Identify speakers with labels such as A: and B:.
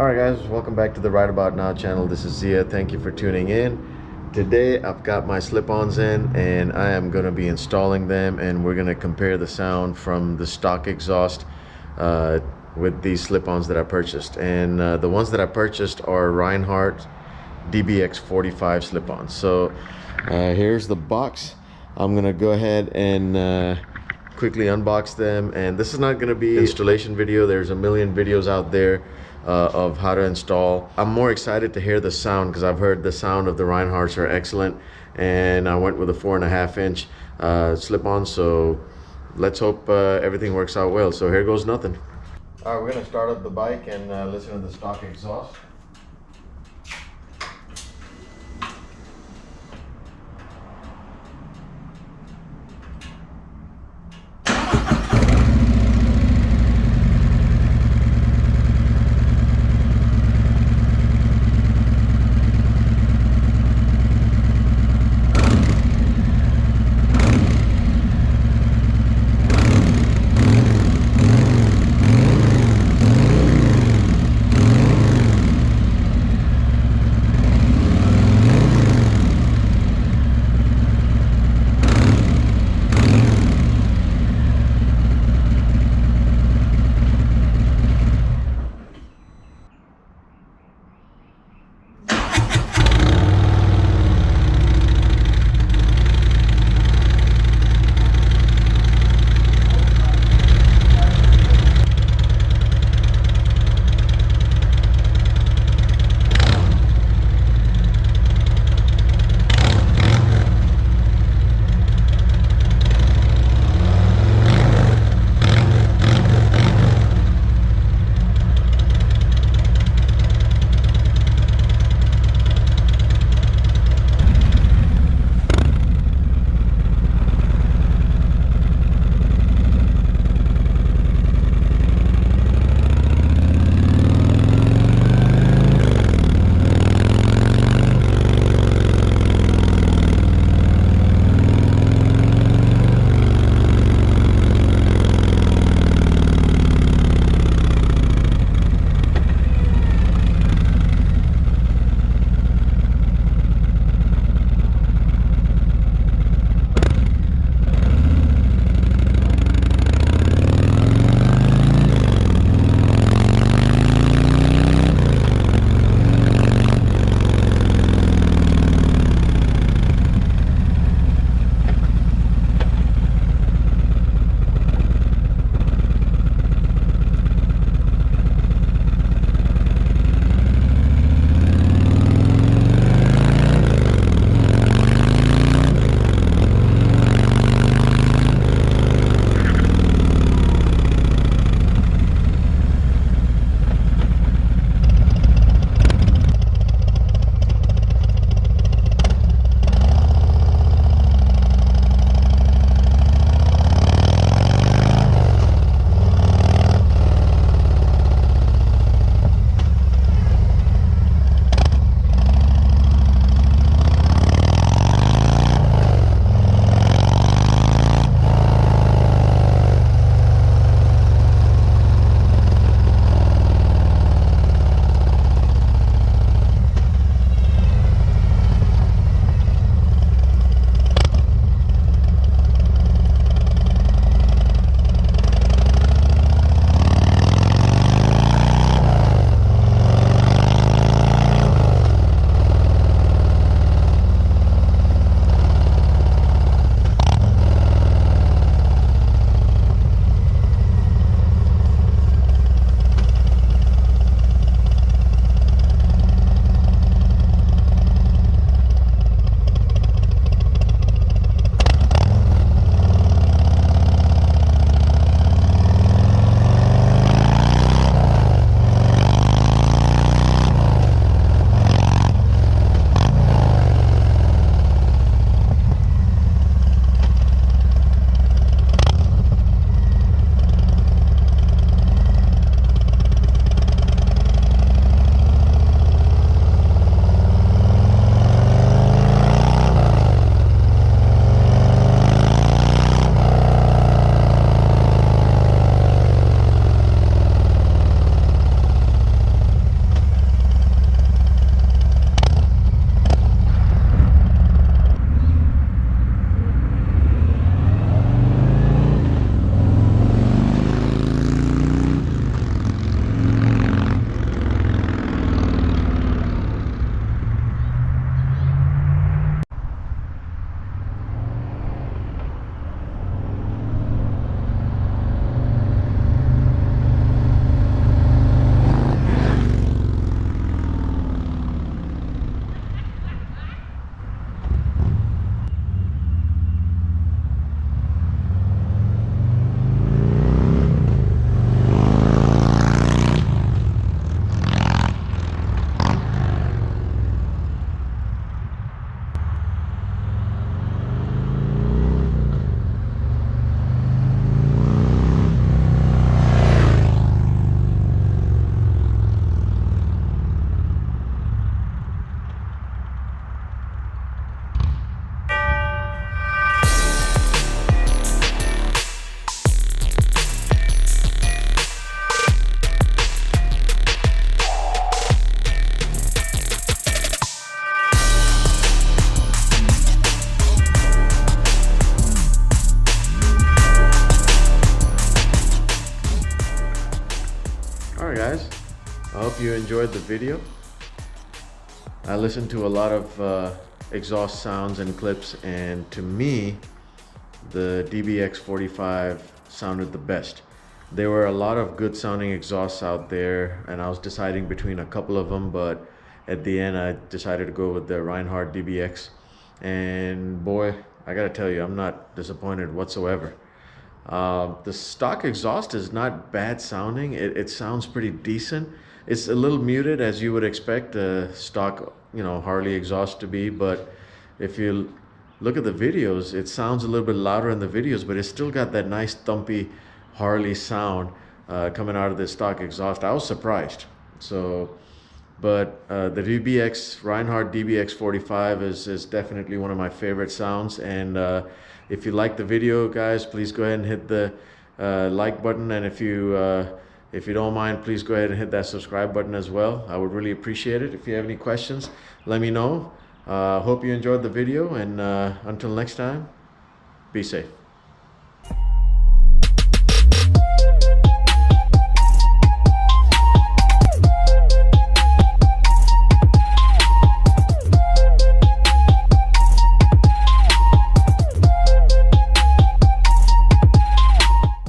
A: Alright guys, welcome back to the Right About Now channel. This is Zia. Thank you for tuning in. Today I've got my slip-ons in and I am going to be installing them, and we're going to compare the sound from the stock exhaust with these slip-ons that I purchased. And the ones that I purchased are Rinehart DBX45 slip-ons. So here's the box. I'm going to go ahead and quickly unbox them, and this is not going to be an installation video. There's a million videos out there of how to install. I'm more excited to hear the sound because I've heard the sound of the Rineharts are excellent, and I went with a 4.5 inch slip-on, so let's hope everything works out well. So here goes nothing. All right, we're going to start up the bike and listen to the stock exhaust. hope you enjoyed the video. I listened to a lot of exhaust sounds and clips, and to me, the DBX45 sounded the best. There were a lot of good sounding exhausts out there, and I was deciding between a couple of them, but at the end I decided to go with the Rinehart DBX. And boy, I gotta tell you, I'm not disappointed whatsoever. The stock exhaust is not bad sounding. It sounds pretty decent. It's a little muted, as you would expect a stock, Harley exhaust to be, but if you look at the videos, it sounds a little bit louder in the videos, but it's still got that nice thumpy Harley sound coming out of the stock exhaust. I was surprised. So, but the Rinehart DBX45 is definitely one of my favorite sounds. And if you like the video, guys, please go ahead and hit the like button. And if you don't mind, please go ahead and hit that subscribe button as well. I would really appreciate it. If you have any questions, let me know. Hope you enjoyed the video, and until next time, be safe.